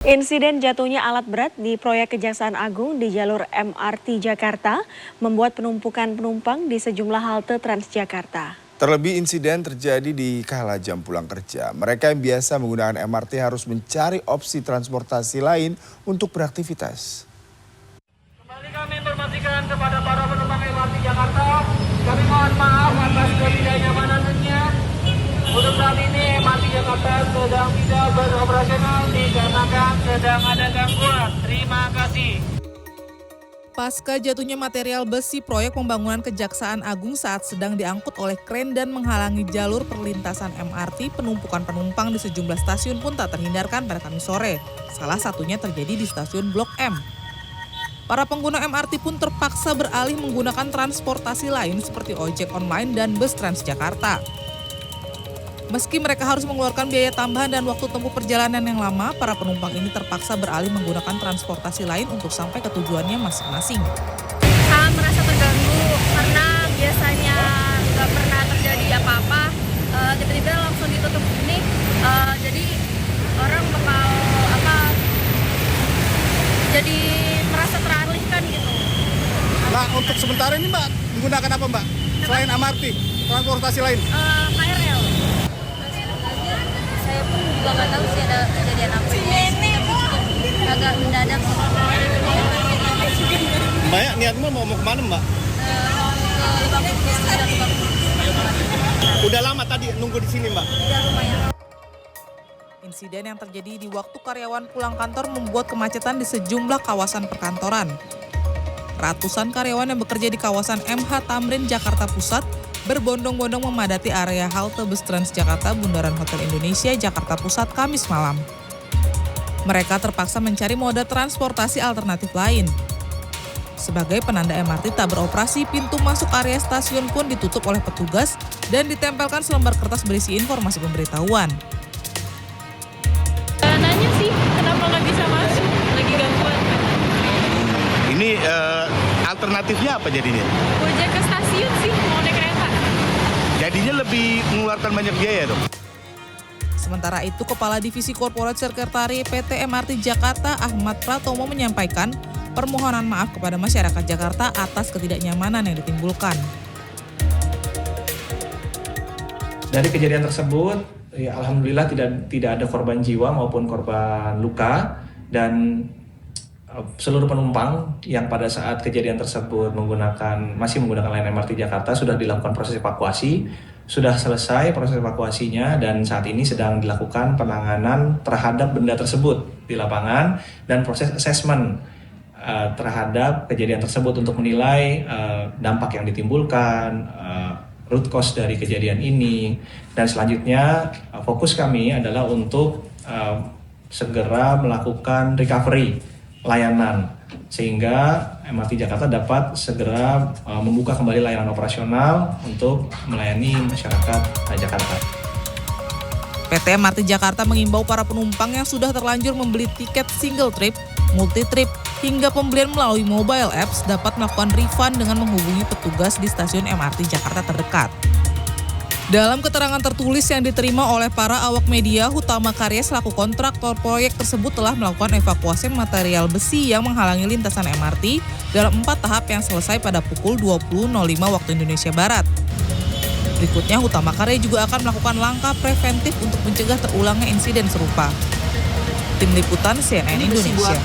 Insiden jatuhnya alat berat di proyek Kejaksaan Agung di jalur MRT Jakarta membuat penumpukan penumpang di sejumlah halte Transjakarta. Terlebih insiden terjadi di kala jam pulang kerja. Mereka yang biasa menggunakan MRT harus mencari opsi transportasi lain untuk beraktivitas. Kembali kami informasikan kepada para penumpang MRT Jakarta, kami mohon maaf atas ketidaknyamanannya. Untuk saat ini MRT Jakarta sedang tidak beroperasional dikarenakan sedang ada gangguan. Terima kasih. Pasca jatuhnya material besi proyek pembangunan Kejaksaan Agung saat sedang diangkut oleh kren dan menghalangi jalur perlintasan MRT, penumpukan penumpang di sejumlah stasiun pun tak terhindarkan pada Kamis sore. Salah satunya terjadi di stasiun Blok M. Para pengguna MRT pun terpaksa beralih menggunakan transportasi lain seperti ojek online dan bus Transjakarta. Meski mereka harus mengeluarkan biaya tambahan dan waktu tempuh perjalanan yang lama, para penumpang ini terpaksa beralih menggunakan transportasi lain untuk sampai ke tujuannya masing-masing. Sangat merasa terganggu karena biasanya nggak pernah terjadi apa-apa, tiba-tiba langsung ditutup ini, jadi orang bakal jadi merasa teralihkan gitu. Mbak, untuk sementara ini Mbak menggunakan apa Mbak? Selain MRT, transportasi lain? KRL. Saya pun juga nggak tahu sih ada kejadian apa. Agak mendadak. Mbak, niatmu mau kemana Mbak? Ke Lebak. Udah lama tadi nunggu di sini Mbak? Udah lumayan. Insiden yang terjadi di waktu karyawan pulang kantor membuat kemacetan di sejumlah kawasan perkantoran. Ratusan karyawan yang bekerja di kawasan MH Tamrin, Jakarta Pusat berbondong-bondong memadati area halte bus Transjakarta Bundaran Hotel Indonesia, Jakarta Pusat, Kamis malam. Mereka terpaksa mencari moda transportasi alternatif lain. Sebagai penanda MRT tak beroperasi, pintu masuk area stasiun pun ditutup oleh petugas dan ditempelkan selembar kertas berisi informasi pemberitahuan. Nanya sih, kenapa nggak bisa masuk? Lagi gangguan. Ini alternatifnya apa jadinya? Ojek ke stasiun sih, mau naik kereta. Jadinya lebih mengeluarkan banyak biaya dong? Sementara itu, Kepala Divisi Korporat Sekretari PT MRT Jakarta Ahmad Pratomo menyampaikan permohonan maaf kepada masyarakat Jakarta atas ketidaknyamanan yang ditimbulkan. Dari kejadian tersebut, ya alhamdulillah tidak ada korban jiwa maupun korban luka, dan seluruh penumpang yang pada saat kejadian tersebut masih menggunakan layanan MRT Jakarta sudah dilakukan proses evakuasi, sudah selesai proses evakuasinya, dan saat ini sedang dilakukan penanganan terhadap benda tersebut di lapangan dan proses asesmen terhadap kejadian tersebut untuk menilai dampak yang ditimbulkan, root cause dari kejadian ini, dan selanjutnya fokus kami adalah untuk segera melakukan recovery layanan sehingga MRT Jakarta dapat segera membuka kembali layanan operasional untuk melayani masyarakat Jakarta. PT MRT Jakarta mengimbau para penumpang yang sudah terlanjur membeli tiket single trip, multi trip, hingga pembelian melalui mobile apps dapat melakukan refund dengan menghubungi petugas di stasiun MRT Jakarta terdekat. Dalam keterangan tertulis yang diterima oleh para awak media, Hutama Karya selaku kontraktor proyek tersebut telah melakukan evakuasi material besi yang menghalangi lintasan MRT dalam 4 tahap yang selesai pada pukul 20.05 waktu Indonesia Barat. Berikutnya, Hutama Karya juga akan melakukan langkah preventif untuk mencegah terulangnya insiden serupa. Tim Liputan CNN Indonesia.